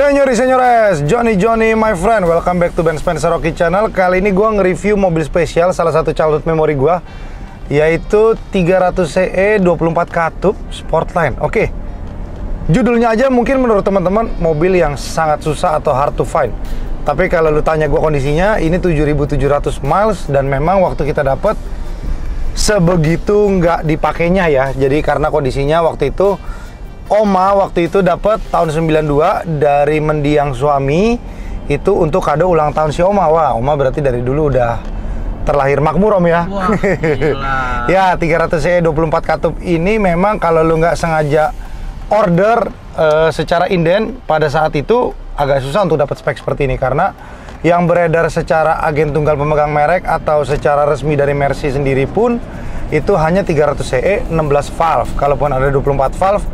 Senyori senyores, Johnny my friend, welcome back to Ben Spencer Rocky Channel. Kali ini gue nge-review mobil spesial, salah satu childhood memory gue, yaitu 300 CE 24 katup Sportline. Oke, judulnya aja mungkin menurut teman-teman mobil yang sangat susah atau hard to find. Tapi kalau lu tanya gue kondisinya, ini 7.700 miles dan memang waktu kita dapat sebegitu nggak dipakainya ya. Jadi karena kondisinya waktu itu Oma waktu itu dapat tahun 92 dari mendiang suami itu untuk kado ulang tahun si Oma. Wah, Oma berarti dari dulu udah terlahir makmur Om ya. Wah, gila. Ya, 300 CE 24 katup ini memang kalau lu nggak sengaja order secara inden pada saat itu agak susah untuk dapat spek seperti ini karena yang beredar secara agen tunggal pemegang merek atau secara resmi dari Mercy sendiri pun itu hanya 300 CE 16 valve. Kalaupun ada 24 valve,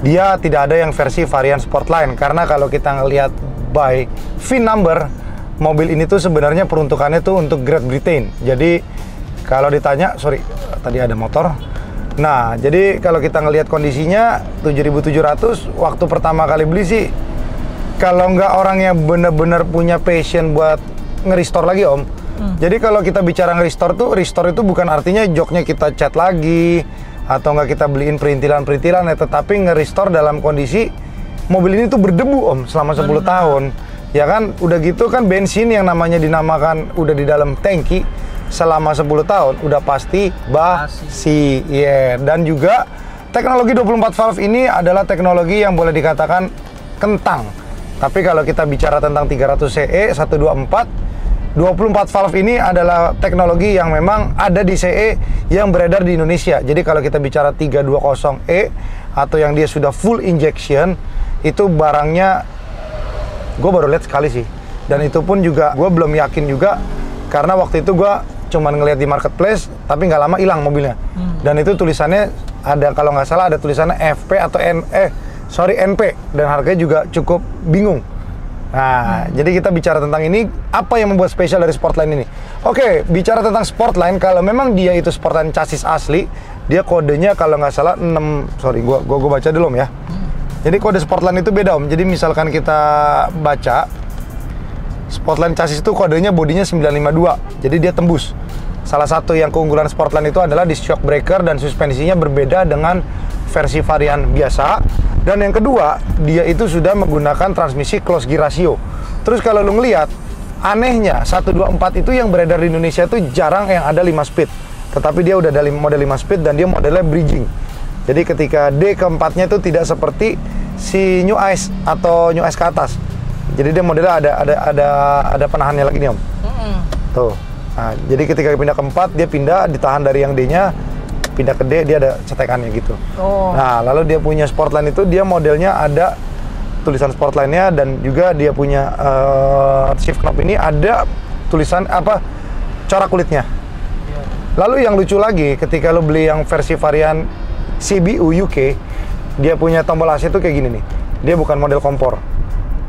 dia tidak ada yang versi varian Sportline karena kalau kita ngelihat by VIN number mobil ini tuh sebenarnya peruntukannya tuh untuk Great Britain. Jadi kalau ditanya, sorry tadi ada motor. Nah, jadi kalau kita ngelihat kondisinya 7.700 waktu pertama kali beli sih, kalau nggak orang yang bener-bener punya passion buat nge-restore lagi Om. Jadi kalau kita bicara nge-restore tuh, restore itu bukan artinya joknya kita cat lagi atau nggak kita beliin perintilan-perintilan ya, tetapi nge-restore dalam kondisi mobil ini tuh berdebu Om selama 10 tahun. Ya kan, udah gitu kan bensin yang namanya dinamakan udah di dalam tangki selama 10 tahun udah pasti basi. Yeah. Dan juga teknologi 24 valve ini adalah teknologi yang boleh dikatakan kentang. Tapi kalau kita bicara tentang 300 CE 124 24 valve ini adalah teknologi yang memang ada di CE yang beredar di Indonesia. Jadi kalau kita bicara 320E atau yang dia sudah full injection, itu barangnya gue baru lihat sekali sih. Dan itu pun juga gue belum yakin juga karena waktu itu gue cuman ngelihat di marketplace, tapi nggak lama hilang mobilnya. Dan itu tulisannya ada, kalau nggak salah ada tulisannya FP atau NP, dan harganya juga cukup bingung. Nah, jadi kita bicara tentang ini, apa yang membuat spesial dari Sportline ini? Oke, bicara tentang Sportline, kalau memang dia itu Sportline chassis asli, dia kodenya kalau nggak salah 6, sorry, gua baca dulu Om ya. Jadi kode Sportline itu beda Om. Jadi misalkan kita baca, Sportline chassis itu kodenya bodinya 952, jadi dia tembus. Salah satu yang keunggulan Sportline itu adalah di shock breaker dan suspensinya berbeda dengan versi varian biasa. Dan yang kedua, dia itu sudah menggunakan transmisi closed gear ratio. Terus kalau lu ngelihat, anehnya 124 itu yang beredar di Indonesia itu jarang yang ada 5 speed. Tetapi dia udah ada model 5 speed dan dia modelnya bridging. Jadi ketika D keempatnya itu tidak seperti si New Ice atau New Ice ke atas. Jadi dia modelnya ada penahannya lagi nih Om. Tuh. Nah, jadi ketika pindah keempat, dia pindah ditahan dari yang D-nya, pindah ke D, dia ada cetekannya gitu. Nah, lalu dia punya Sportline itu, dia modelnya ada tulisan Sportline-nya dan juga dia punya shift knob ini ada tulisan apa, corak kulitnya. Lalu yang lucu lagi, ketika lo beli yang versi varian CBU UK, dia punya tombol AC itu kayak gini nih. Dia bukan model kompor.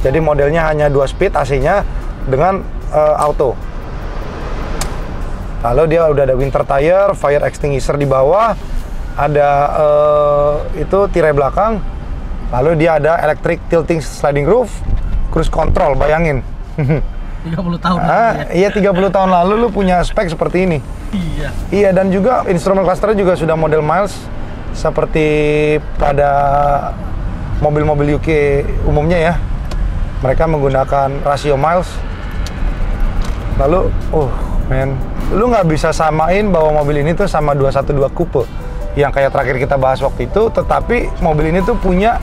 Jadi modelnya hanya 2 speed AC-nya dengan auto. Lalu dia udah ada winter tire, fire extinguisher di bawah, ada itu tirai belakang, lalu dia ada electric tilting sliding roof, cruise control, bayangin. 30 tahun lalu ya? Iya, 30 tahun lalu lu punya spek seperti ini. Iya. Iya, dan juga instrument clusternya juga sudah model miles seperti pada mobil-mobil UK umumnya ya. Mereka menggunakan rasio miles. Lalu, lu nggak bisa samain bahwa mobil ini tuh sama 212 coupe yang kayak terakhir kita bahas waktu itu, tetapi mobil ini tuh punya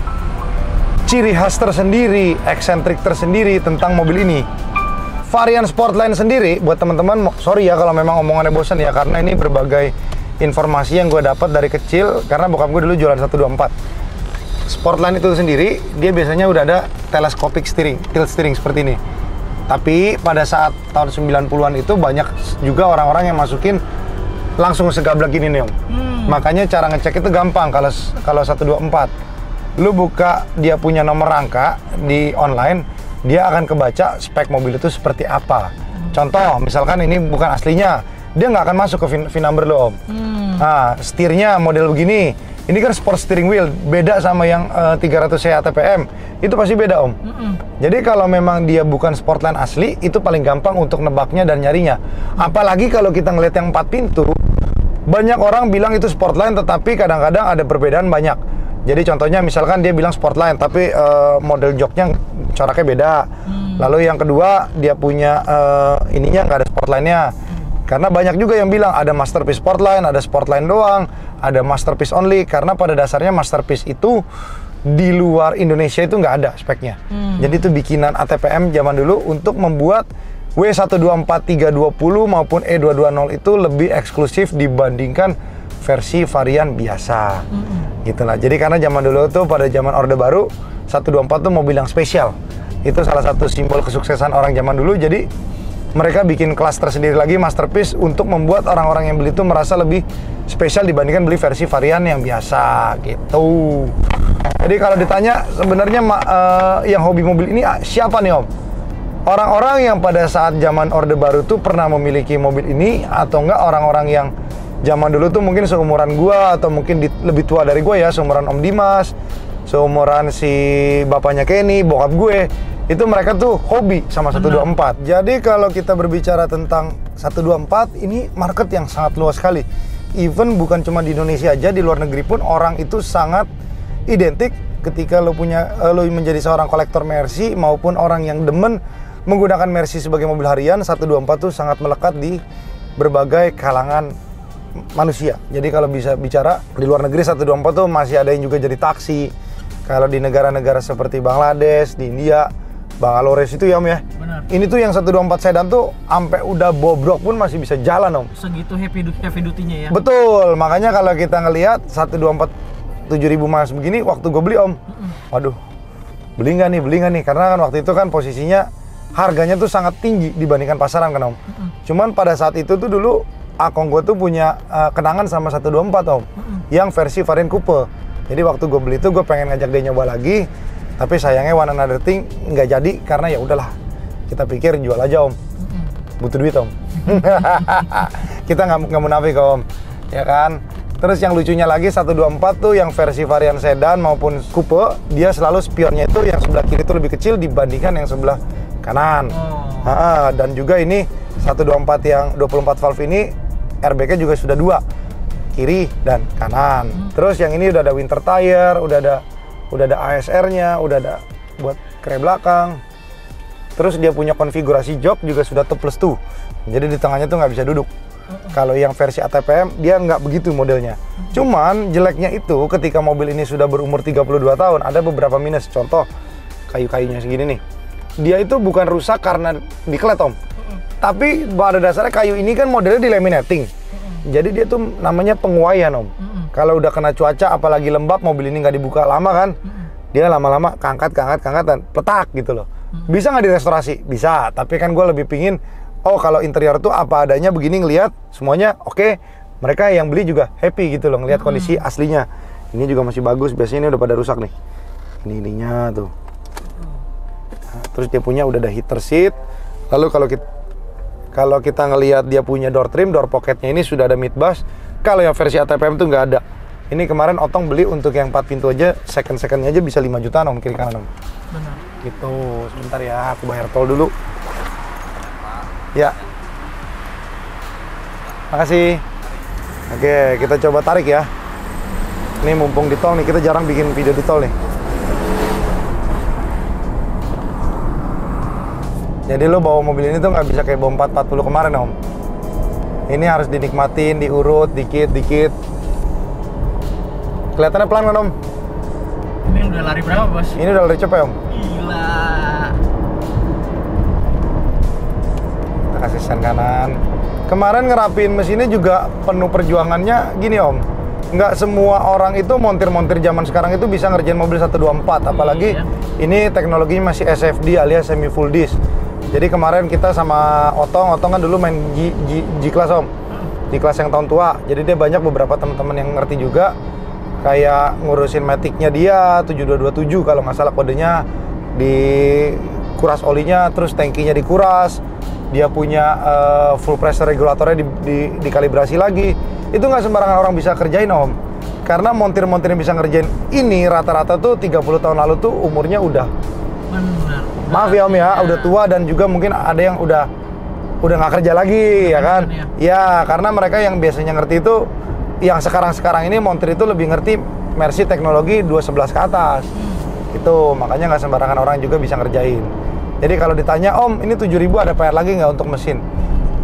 ciri khas tersendiri, eksentrik tersendiri tentang mobil ini. Varian Sportline sendiri, buat teman-teman, sorry ya kalau memang omongannya bosan ya, karena ini berbagai informasi yang gue dapat dari kecil, karena bokap gue dulu jualan 124. Sportline itu sendiri, dia biasanya udah ada telescopic steering, tilt steering seperti ini. Tapi pada saat tahun 90-an itu banyak juga orang-orang yang masukin langsung segablak gini nih Om. Makanya cara ngecek itu gampang kalau 124. Lu buka dia punya nomor rangka di online, dia akan kebaca spek mobil itu seperti apa. Contoh, misalkan ini bukan aslinya, dia nggak akan masuk ke VIN number lo Om. Nah, setirnya model begini, Ini kan sport steering wheel, beda sama yang 300 cc ATPM. Itu pasti beda, Om. Jadi kalau memang dia bukan Sportline asli, itu paling gampang untuk nebaknya dan nyarinya. Apalagi kalau kita ngeliat yang 4 pintu, banyak orang bilang itu Sportline, tetapi kadang-kadang ada perbedaan banyak. Jadi contohnya misalkan dia bilang Sportline, tapi model joknya coraknya beda. Lalu yang kedua, dia punya ininya nggak ada Sportline-nya. Karena banyak juga yang bilang ada Masterpiece Sportline, ada Sportline doang, ada Masterpiece only. Karena pada dasarnya Masterpiece itu di luar Indonesia itu nggak ada speknya. Jadi itu bikinan ATPM zaman dulu untuk membuat W124320 maupun E220 itu lebih eksklusif dibandingkan versi varian biasa. Gitulah. Jadi karena zaman dulu tuh pada zaman Orde Baru 124 tuh mobil yang spesial. Itu salah satu simbol kesuksesan orang zaman dulu. Jadi mereka bikin kelas tersendiri lagi Masterpiece untuk membuat orang-orang yang beli itu merasa lebih spesial dibandingkan beli versi varian yang biasa gitu. Jadi kalau ditanya sebenarnya yang hobi mobil ini siapa nih, Om? Orang-orang yang pada saat zaman Orde Baru tuh pernah memiliki mobil ini, atau enggak orang-orang yang zaman dulu tuh mungkin seumuran gua atau mungkin lebih tua dari gua ya, seumuran Om Dimas, seumuran si bapaknya Kenny, bokap gue. Itu mereka tuh hobi sama 124. Jadi kalau kita berbicara tentang 124, ini market yang sangat luas sekali. Even bukan cuma di Indonesia aja, di luar negeri pun orang itu sangat identik ketika lo menjadi seorang kolektor Mercy maupun orang yang demen menggunakan Mercy sebagai mobil harian. 124 tuh sangat melekat di berbagai kalangan manusia. Jadi kalau bisa bicara di luar negeri, 124 tuh masih ada yang juga jadi taksi. Kalau di negara-negara seperti Bangladesh, di India, Bangalore itu ya, Om ya. Benar. Ini tuh yang 124 sedan tuh sampai udah bobrok pun masih bisa jalan, Om. Segitu heavy duty-nya ya. Betul. Makanya kalau kita ngelihat 124 7.000 miles begini, waktu gue beli, Om, waduh, beli nggak nih? Karena kan waktu itu kan posisinya harganya tuh sangat tinggi dibandingkan pasaran kan, Om. Cuman pada saat itu tuh dulu akong gue tuh punya kenangan sama 124, Om, yang versi varian coupe. Jadi waktu gue beli itu gue pengen ngajak dia nyoba lagi. Tapi sayangnya One Another Thing nggak jadi karena ya udahlah, kita pikir jual aja, Om. Butuh duit, Om. Kita nggak munafik, Om, ya kan. Terus yang lucunya lagi 124 tuh yang versi varian sedan maupun coupe, dia selalu spionnya itu yang sebelah kiri itu lebih kecil dibandingkan yang sebelah kanan. Dan juga ini 124 yang 24 valve ini airbag-nya juga sudah 2, kiri dan kanan. Terus yang ini udah ada winter tire, udah ada ASR-nya, udah ada buat kre belakang. Terus dia punya konfigurasi jok juga sudah top plus tuh. Jadi di tengahnya tuh nggak bisa duduk. Kalau yang versi ATPM dia nggak begitu modelnya. Cuman jeleknya itu ketika mobil ini sudah berumur 32 tahun, ada beberapa minus. Contoh kayu-kayunya segini nih. Dia itu bukan rusak karena diklet, Om. Tapi pada dasarnya kayu ini kan modelnya di laminating. Jadi dia tuh namanya penguaian, Om. Kalau udah kena cuaca, apalagi lembab, mobil ini nggak dibuka lama kan, dia lama-lama kangkat dan petak gitu loh. Bisa nggak direstorasi? Bisa, tapi kan gue lebih pingin, kalau interior tuh apa adanya begini, ngelihat semuanya oke. Mereka yang beli juga happy gitu loh, ngelihat kondisi aslinya. Ini juga masih bagus, biasanya ini udah pada rusak nih. Ininya tuh. Nah, terus dia punya udah ada heater seat. Lalu kalau kita ngelihat dia punya door trim, door pocketnya ini sudah ada midbus. Kalau yang versi ATPM tuh nggak ada. Ini kemarin Otong beli untuk yang 4 pintu aja, second-secondnya aja bisa 5 jutaan, Om, kiri kanan, Om. Benar. Gitu, sebentar ya, aku bayar tol dulu. Ya. Makasih. Oke, kita coba tarik ya. Ini mumpung di tol nih, kita jarang bikin video di tol nih. Jadi lo bawa mobil ini tuh nggak bisa kayak bawa 440 kemarin, Om. Ini harus dinikmatin, diurut dikit-dikit. Kelihatannya pelan kan, Om? Ini udah lari berapa, Bos? Ini udah lari cepet, Om. Gila. Kita kasih sen kanan. Kemarin ngerapiin mesinnya juga penuh perjuangannya gini, Om. Nggak semua orang itu montir-montir zaman sekarang itu bisa ngerjain mobil 124. Apalagi ini teknologinya masih SFD alias semi full disk. Jadi kemarin kita sama Otong kan dulu main G-Class, Om. G-Class yang tahun tua. Jadi dia banyak beberapa teman-teman yang ngerti juga. Kayak ngurusin Matic-nya dia, 7227 kalau nggak salah kodenya. Dikuras olinya, terus tangkinya dikuras. Dia punya full pressure regulatornya dikalibrasi lagi. Itu nggak sembarangan orang bisa kerjain, Om. Karena montir-montir yang bisa ngerjain ini rata-rata tuh 30 tahun lalu tuh umurnya udah. Benar. Maaf ya Om ya, udah tua dan juga mungkin ada yang udah nggak kerja lagi ya kan? Ya, karena mereka yang biasanya ngerti itu, yang sekarang ini montir itu lebih ngerti Mercy teknologi 211 ke atas. Itu makanya nggak sembarangan orang juga bisa ngerjain. Jadi kalau ditanya Om, ini 7.000 ada PR lagi nggak untuk mesin?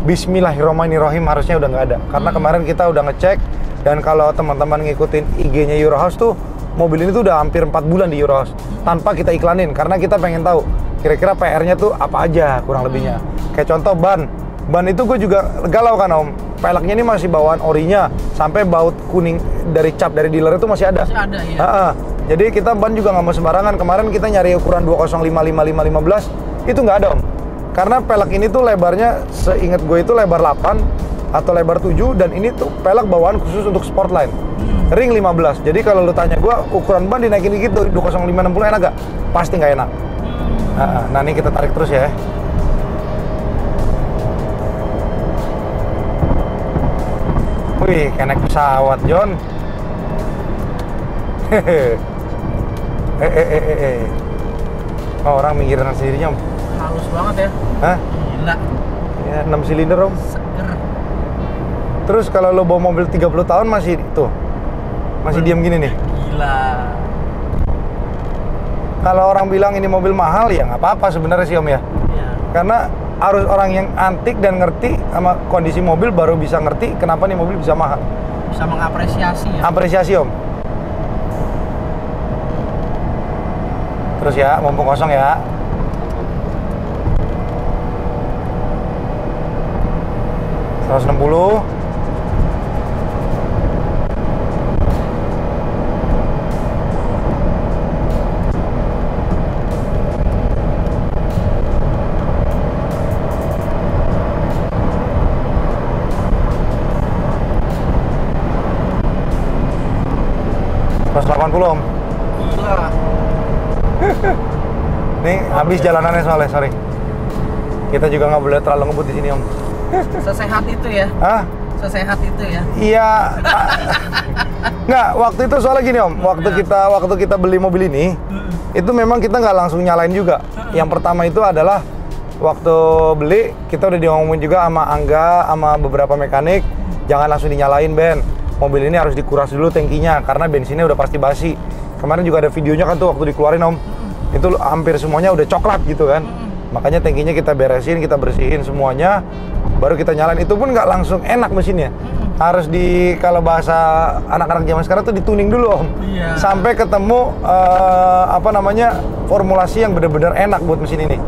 Bismillahirrahmanirrahim, harusnya udah nggak ada. Karena kemarin kita udah ngecek, dan kalau teman-teman ngikutin IG-nya Eurohouse tuh, mobil ini tuh udah hampir 4 bulan di Eurohouse tanpa kita iklanin, karena kita pengen tahu kira-kira PR-nya tuh apa aja kurang lebihnya. Kayak contoh ban itu gue juga galau kan Om. Peleknya ini masih bawaan orinya, sampai baut kuning dari cap dari dealer itu masih ada. Masih ada ya. Jadi kita ban juga nggak mau sembarangan. Kemarin kita nyari ukuran 205/55/15 itu nggak ada Om. Karena pelek ini tuh lebarnya, seingat gue itu lebar 8 atau lebar 7, dan ini tuh pelek bawaan khusus untuk Sportline. Ring 15. Jadi kalau lu tanya gue, ukuran ban dinaikin dikit tuh 205/60 enak gak? Pasti nggak enak. Nah ini kita tarik terus ya. Wih, kayak naik pesawat, John. Oh, orang minggiran sendirinya, Om. Halus banget ya. Hah? Gila. Ya, 6 silinder, Om. Seger. Terus kalau lo bawa mobil 30 tahun masih tuh. Masih diam gini nih. Gila. Kalau orang bilang ini mobil mahal, ya nggak apa-apa sebenarnya sih Om ya. Iya. Karena harus orang yang antik dan ngerti sama kondisi mobil baru bisa ngerti kenapa nih mobil bisa mahal. Bisa mengapresiasi ya. Apresiasi Om. Terus ya, mumpung kosong ya. $160. $180 Om. Gila. Nih habis jalanannya soalnya, sorry. Kita juga nggak boleh terlalu ngebut di sini Om. Sesehat itu ya. Hah? Sesehat itu ya. Iya. Nggak, waktu itu soalnya gini Om. Waktu kita beli mobil ini, itu memang kita nggak langsung nyalain juga. Yang pertama itu adalah waktu beli kita udah diomongin juga sama Angga, sama beberapa mekanik, jangan langsung dinyalain Ben. Mobil ini harus dikuras dulu tangkinya karena bensinnya udah pasti basi. Kemarin juga ada videonya kan tuh waktu dikeluarin Om. Itu hampir semuanya udah coklat gitu kan. Makanya tangkinya kita beresin, kita bersihin semuanya, baru kita nyalain. Itu pun nggak langsung enak mesinnya. Harus kalau bahasa anak-anak zaman sekarang tuh dituning dulu Om. Iya. Sampai ketemu formulasi yang benar-benar enak buat mesin ini.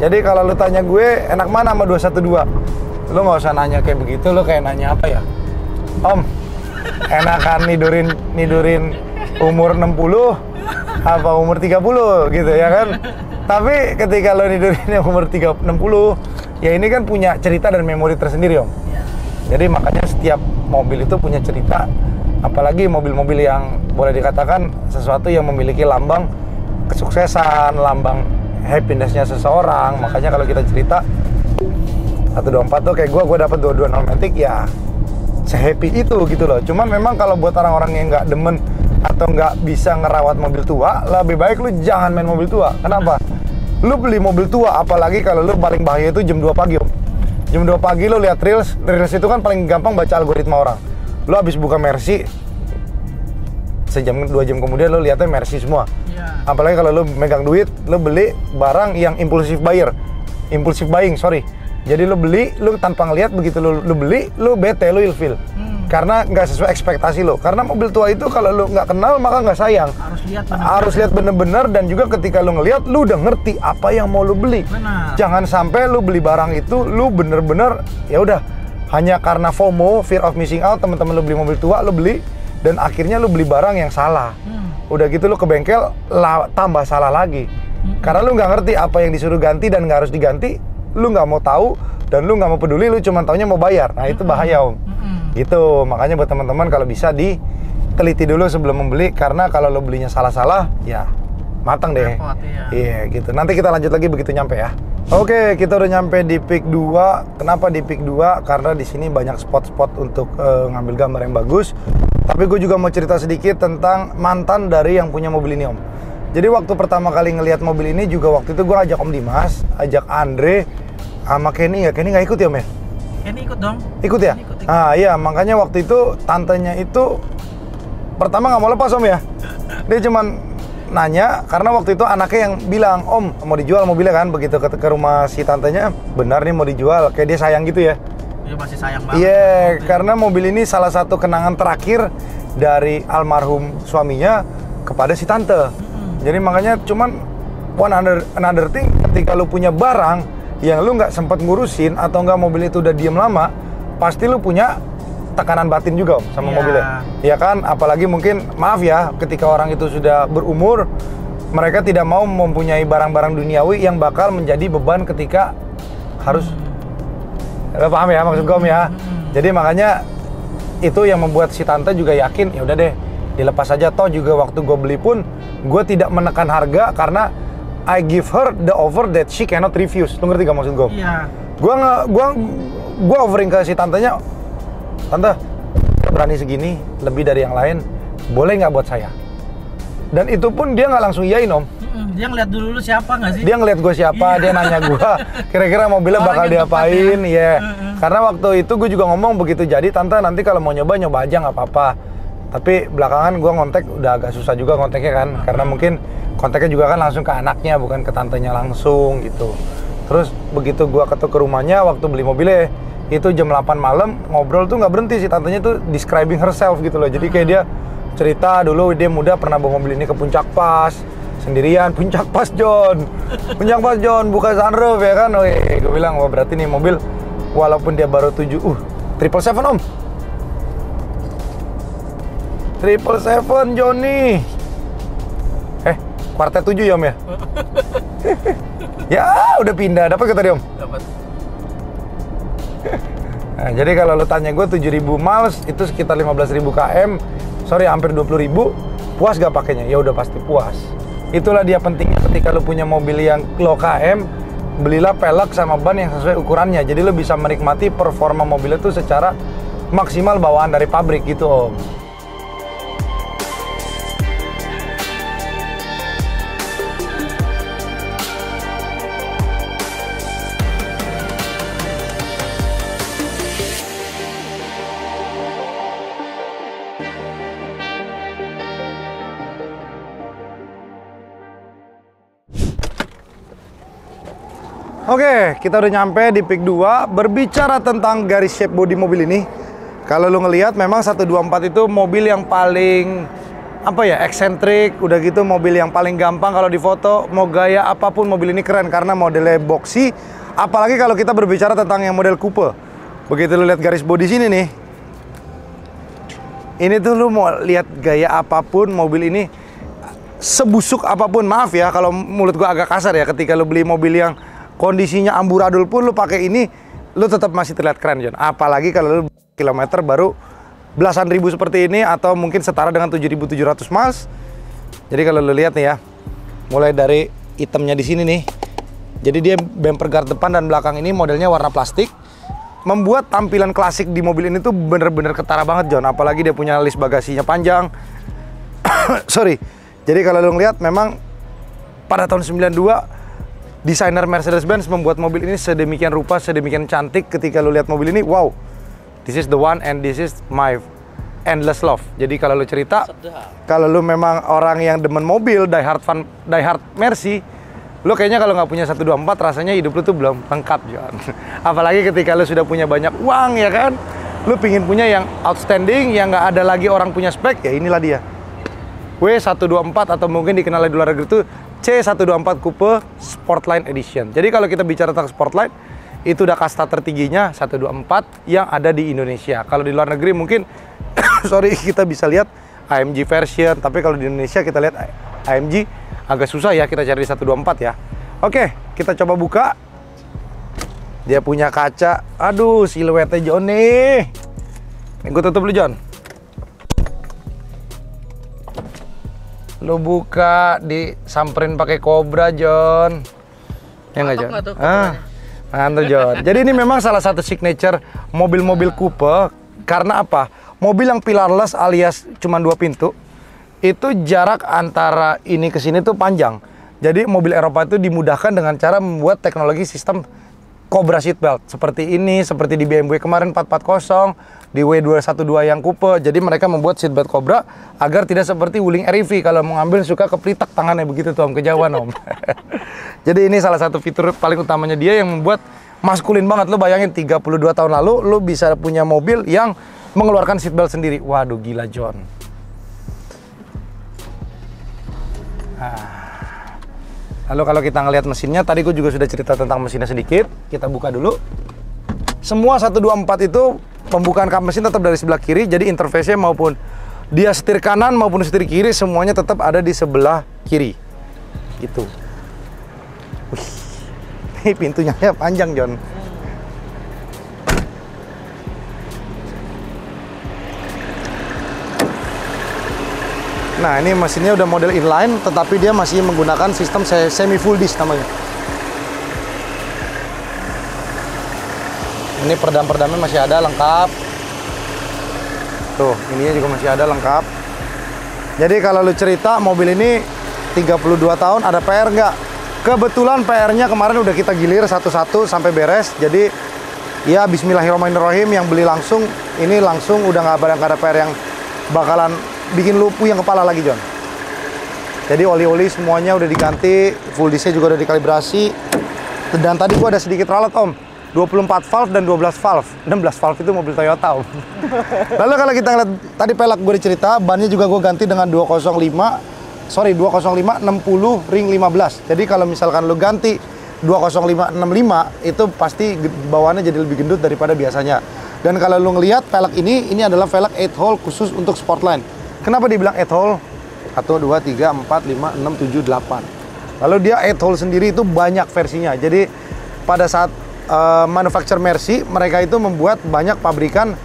Jadi kalau lu tanya gue enak mana sama 212? Lu nggak usah nanya kayak begitu, lu kayak nanya apa ya? Om, enakan nidurin umur 60 apa umur 30 gitu ya kan? Tapi ketika lo nidurin umur 60, ya ini kan punya cerita dan memori tersendiri Om. Jadi makanya setiap mobil itu punya cerita, apalagi mobil-mobil yang boleh dikatakan sesuatu yang memiliki lambang kesuksesan, lambang happiness-nya seseorang. Makanya kalau kita cerita 124 tuh kayak gue dapat 226 Matic ya se-happy itu gitu loh. Cuman memang kalau buat orang-orang yang nggak demen atau nggak bisa ngerawat mobil tua, lebih baik lu jangan main mobil tua. Kenapa? Lu beli mobil tua, apalagi kalau lu paling bahaya itu jam 2 pagi Om. Jam 2 pagi lu lihat Reels itu kan paling gampang baca algoritma orang. Lu habis buka Mercy, sejam 2 jam kemudian lu lihatnya Mercy semua. Apalagi kalau lu megang duit, lu beli barang yang impulsive buying, sorry. Jadi lu beli, lu tanpa ngeliat, begitu lu beli, lu bete, lu ilfil. Karena nggak sesuai ekspektasi lo. Karena mobil tua itu kalau lu nggak kenal maka nggak sayang. Harus lihat bener-bener, dan juga ketika lu ngeliat, lu udah ngerti apa yang mau lu beli. Benar. Jangan sampai lu beli barang itu, lu bener-bener ya udah hanya karena FOMO, fear of missing out, teman-teman lu beli mobil tua, lu beli, dan akhirnya lu beli barang yang salah. Udah gitu lu ke bengkel, tambah salah lagi. Karena lu nggak ngerti apa yang disuruh ganti dan nggak harus diganti. Lu nggak mau tahu dan lu nggak mau peduli, lu cuma taunya mau bayar. Nah itu bahaya Om. Gitu, makanya buat teman-teman kalau bisa diteliti dulu sebelum membeli, karena kalau lu belinya salah-salah ya matang deh. Repot, iya gitu. Nanti kita lanjut lagi begitu nyampe ya. Oke, kita udah nyampe di Peak 2. Kenapa di Peak 2? Karena di sini banyak spot-spot untuk ngambil gambar yang bagus. Tapi gue juga mau cerita sedikit tentang mantan dari yang punya mobil ini, Om. Jadi waktu pertama kali ngelihat mobil ini juga waktu itu gue ajak Om Dimas, ajak Andre, sama Kenny ya. Kenny nggak ikut ya, Om ya? Kenny ikut dong. Ikut ya? Ikut. Ah iya, makanya waktu itu tantenya itu pertama nggak mau lepas, Om ya. Dia cuman nanya, karena waktu itu anaknya yang bilang, Om mau dijual mobilnya kan. Begitu ke rumah si tantenya, benar nih mau dijual. Kayak dia sayang gitu ya. Dia masih sayang banget. Iya, karena mobil ini salah satu kenangan terakhir dari almarhum suaminya kepada si tante. Jadi makanya cuman another thing, ketika lu punya barang yang lu nggak sempat ngurusin atau nggak mobil itu udah diem lama, pasti lu punya tekanan batin juga, Om, sama mobilnya. Ya kan, apalagi mungkin, maaf ya, ketika orang itu sudah berumur, mereka tidak mau mempunyai barang-barang duniawi yang bakal menjadi beban ketika harus, lo paham ya maksud gue, Om ya. Jadi makanya itu yang membuat si tante juga yakin, ya udah deh, dilepas aja. Toh juga waktu gue beli pun, gue tidak menekan harga karena I give her the offer that she cannot refuse. Lu ngerti gak maksud gue? Iya. Gue offering ke si tantenya, tante, berani segini, lebih dari yang lain, boleh nggak buat saya? Dan itu pun dia nggak langsung iyain, Om. Dia ngeliat dulu siapa nggak sih? Dia ngeliat gue siapa, dia nanya gue, kira-kira mobilnya bakal diapain, ya. Karena waktu itu gue juga ngomong begitu jadi, tante nanti kalau mau nyoba aja nggak apa-apa. Tapi belakangan gue ngontek udah agak susah juga kontaknya kan, karena mungkin kontaknya juga kan langsung ke anaknya, bukan ke tantenya langsung gitu. Terus begitu gue ke rumahnya waktu beli mobilnya, itu jam 8 malam, ngobrol tuh nggak berhenti, si tantenya tuh describing herself gitu loh. Jadi kayak dia cerita dulu dia muda pernah bawa mobil ini ke Puncak Pas sendirian. Puncak Pas John, Puncak Pas John, buka sunroof ya kan. Wih, gue bilang, wah berarti nih mobil walaupun dia baru 777 Om, 777 Johnny. Kuartet 7 ya, Om ya? Ya, udah pindah. Dapat kata dia, Om? Dapat. Nah, jadi kalau lu tanya gue 7.000 miles itu sekitar 15.000 km. Sorry, hampir 20.000. Puas gak pakainya? Ya udah pasti puas. Itulah dia pentingnya ketika lu punya mobil yang low km, belilah pelek sama ban yang sesuai ukurannya. Jadi lu bisa menikmati performa mobilnya tuh secara maksimal bawaan dari pabrik gitu, Om. Oke, kita udah nyampe di Peak 2. Berbicara tentang garis shape body mobil ini, kalau lu ngelihat memang 124 itu mobil yang paling eksentrik, udah gitu mobil yang paling gampang kalau difoto. Mau gaya apapun mobil ini keren karena modelnya boxy. Apalagi kalau kita berbicara tentang yang model coupe. Begitu lu lihat garis body sini nih, ini tuh lu mau lihat gaya apapun mobil ini, sebusuk apapun, maaf ya kalau mulut gua agak kasar ya, ketika lu beli mobil yang kondisinya amburadul pun lu pakai ini, lu tetap masih terlihat keren, John. Apalagi kalau lu kilometer baru belasan ribu seperti ini, atau mungkin setara dengan 7.700 miles. Jadi kalau lu lihat nih ya, mulai dari hitamnya di sini nih. Jadi dia bumper guard depan dan belakang ini modelnya warna plastik, membuat tampilan klasik di mobil ini tuh bener-bener ketara banget, John. Apalagi dia punya list bagasinya panjang. Sorry. Jadi kalau lu ngeliat, memang pada tahun 92 desainer Mercedes-Benz membuat mobil ini sedemikian rupa, sedemikian cantik. Ketika lu lihat mobil ini, wow, this is the one and this is my endless love. Jadi kalau lu cerita, kalau lu memang orang yang demen mobil, die hard Mercy, lu kayaknya kalau nggak punya 124 rasanya hidup lu tuh belum lengkap, John. Apalagi ketika lu sudah punya banyak uang, ya kan, lu pingin punya yang outstanding, yang nggak ada lagi orang punya spek, ya inilah dia W124, atau mungkin dikenal di luar negeri itu C124 Coupe Sportline Edition. Jadi kalau kita bicara tentang Sportline, itu udah kasta tertingginya 124 yang ada di Indonesia. Kalau di luar negeri mungkin sorry, kita bisa lihat AMG version, tapi kalau di Indonesia kita lihat AMG agak susah ya, kita cari 124 ya. Oke, kita coba buka. Dia punya kaca. Aduh, siluetnya John nih. Gue tutup dulu, John. Lu buka, disamperin pakai Cobra, John. Ya nggak, John? Nggak tuh, mantap, John. Jadi ini memang salah satu signature mobil-mobil coupe. Karena apa? Mobil yang pillarless alias cuma 2 pintu, itu jarak antara ini ke sini tuh panjang. Jadi mobil Eropa itu dimudahkan dengan cara membuat teknologi sistem Cobra seatbelt. Seperti ini, seperti di BMW kemarin 440, di W212 yang coupe. Jadi mereka membuat seatbelt Cobra agar tidak seperti Wuling REV. Kalau mau ngambil suka kepelitak tangannya begitu tuh Om, kejauhan Om. Jadi ini salah satu fitur paling utamanya dia yang membuat maskulin banget. Lo bayangin 32 tahun lalu lo bisa punya mobil yang mengeluarkan seatbelt sendiri. Waduh, gila, John. Lalu kalau kita ngelihat mesinnya, tadi gue juga sudah cerita tentang mesinnya sedikit. Kita buka dulu. Semua 124 itu pembukaan kap mesin tetap dari sebelah kiri. Jadi interface-nya maupun dia setir kanan maupun setir kiri semuanya tetap ada di sebelah kiri. Gitu. Wih, ini pintunya panjang, John. Nah, ini mesinnya udah model inline, tetapi dia masih menggunakan sistem semi full disc namanya. Ini perdam-perdamnya masih ada lengkap. Tuh, ininya juga masih ada lengkap. Jadi kalau lu cerita mobil ini 32 tahun ada PR nggak? Kebetulan PR-nya kemarin udah kita gilir satu-satu sampai beres. Jadi ya bismillahirrahmanirrahim, yang beli langsung, ini langsung udah nggak ada PR yang bakalan bikin lu puyeng kepala lagi, John. Jadi oli-oli semuanya udah diganti, full disc-nya juga udah dikalibrasi. Dan tadi gua ada sedikit ralat, Om. 24 valve dan 12 valve. 16 valve itu mobil Toyota, Om. Lalu kalau kita ngeliat tadi pelek gue dicerita, bannya juga gue ganti dengan 205 60 ring 15. Jadi kalau misalkan lu ganti 205 65 itu pasti bawaannya jadi lebih gendut daripada biasanya. Dan kalau lu ngelihat pelek ini adalah velg 8 hole khusus untuk Sportline. Kenapa dibilang 8 hole? 1, 2, 3, 4, 5, 6, 7, 8. Lalu dia 8 hole sendiri itu banyak versinya. Jadi pada saat manufacture Mercy, mereka itu membuat banyak pabrikan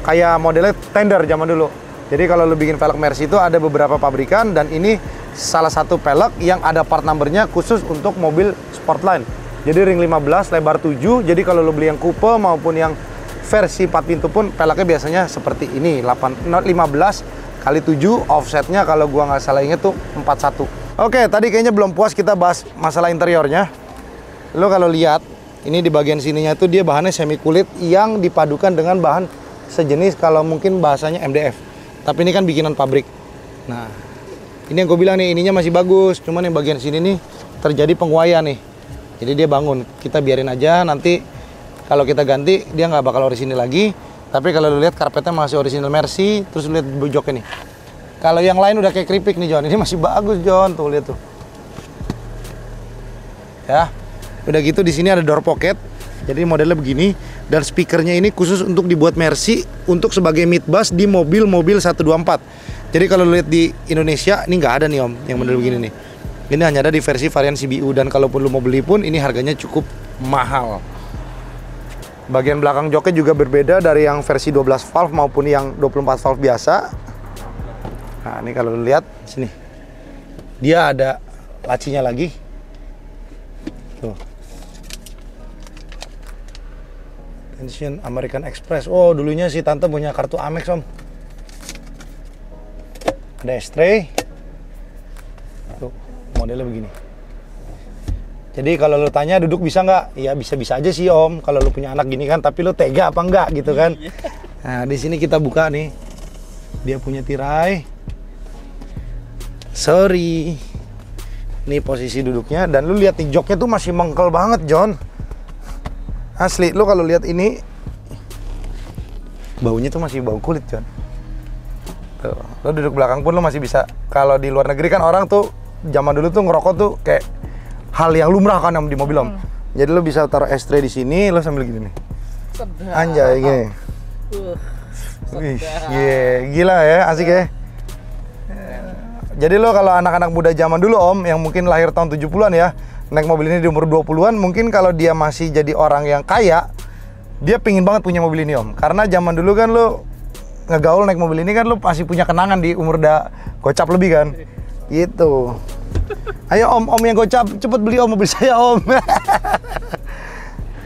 kayak modelnya tender zaman dulu. Jadi kalau lu bikin velg Mercy itu ada beberapa pabrikan, dan ini salah satu pelek yang ada part numbernya khusus untuk mobil Sportline. Jadi ring 15, lebar 7. Jadi kalau lu beli yang coupe maupun yang versi 4 pintu pun peleknya biasanya seperti ini, 15 kali 7, offsetnya kalau gua nggak salah inget tuh 41. Oke, tadi kayaknya belum puas kita bahas masalah interiornya. Lo kalau lihat, ini di bagian sininya itu dia bahannya semi kulit yang dipadukan dengan bahan sejenis, kalau mungkin bahasanya MDF. Tapi ini kan bikinan pabrik. Nah, ini yang gue bilang nih, ininya masih bagus. Cuman yang bagian sini nih terjadi penguaian nih. Jadi dia bangun. Kita biarin aja, nanti kalau kita ganti dia nggak bakal orisinil lagi. Tapi kalau lu lihat karpetnya masih original Mercy, terus lu lihat bojoknya nih. Kalau yang lain udah kayak keripik nih, John. Ini masih bagus, John. Tuh lihat tuh. Ya. Udah gitu di sini ada door pocket. Jadi modelnya begini, dan speakernya ini khusus untuk dibuat Mercy untuk sebagai mid bass di mobil-mobil 124. Jadi kalau lu lihat di Indonesia ini nggak ada nih, Om, yang model begini nih. Ini hanya ada di versi varian CBU, dan kalaupun lu mau beli pun ini harganya cukup mahal. Bagian belakang joknya juga berbeda dari yang versi 12 valve maupun yang 24 valve biasa. Nah, ini kalau lu lihat sini, dia ada lacinya lagi. Tuh. Pension American Express. Oh, dulunya si tante punya kartu Amex, Om. Ada ashtray. Tuh, modelnya begini. Jadi kalau lu tanya duduk bisa nggak? Ya bisa-bisa aja sih, Om. Kalau lu punya anak gini kan, tapi lu tega apa enggak gitu kan? Nah, di sini kita buka nih. Dia punya tirai. Sorry. Ini posisi duduknya, dan lu lihat nih joknya tuh masih mengkel banget, John. Asli, lu kalau lihat ini baunya tuh masih bau kulit, John. Tuh, lu duduk belakang pun lu masih bisa. Kalau di luar negeri kan orang tuh zaman dulu tuh ngerokok tuh kayak hal yang lumrah kan di mobil, Om. Jadi lo bisa taruh ashtray di sini, lo sambil gini nih. Anjay, gini. Wih, gila ya, asik ya. Jadi lo kalau anak-anak muda zaman dulu, Om, yang mungkin lahir tahun 70-an ya, naik mobil ini di umur 20-an, mungkin kalau dia masih jadi orang yang kaya, dia pingin banget punya mobil ini, Om. Karena zaman dulu kan lo ngegaul naik mobil ini kan lo masih punya kenangan di umur udah gocap lebih kan. Gitu. Ayo om yang gocap, cepet beli om mobil saya om.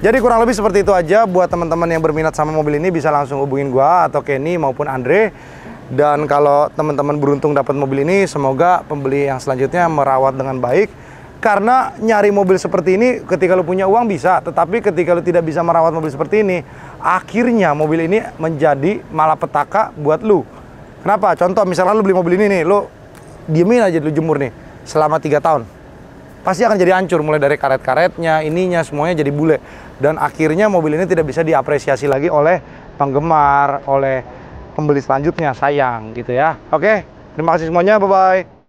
Jadi kurang lebih seperti itu aja. Buat teman-teman yang berminat sama mobil ini bisa langsung hubungin gua atau Kenny maupun Andre. Dan kalau teman-teman beruntung dapat mobil ini, semoga pembeli yang selanjutnya merawat dengan baik. Karena nyari mobil seperti ini ketika lu punya uang bisa, tetapi ketika lu tidak bisa merawat mobil seperti ini, akhirnya mobil ini menjadi malapetaka buat lu. Kenapa? Contoh misalnya lu beli mobil ini nih, lu diemin aja, lu jemur nih selama 3 tahun. Pasti akan jadi hancur, mulai dari karet-karetnya, ininya, semuanya jadi bule. Dan akhirnya mobil ini tidak bisa diapresiasi lagi oleh penggemar, oleh pembeli selanjutnya, sayang gitu ya. Oke, terima kasih semuanya, bye-bye.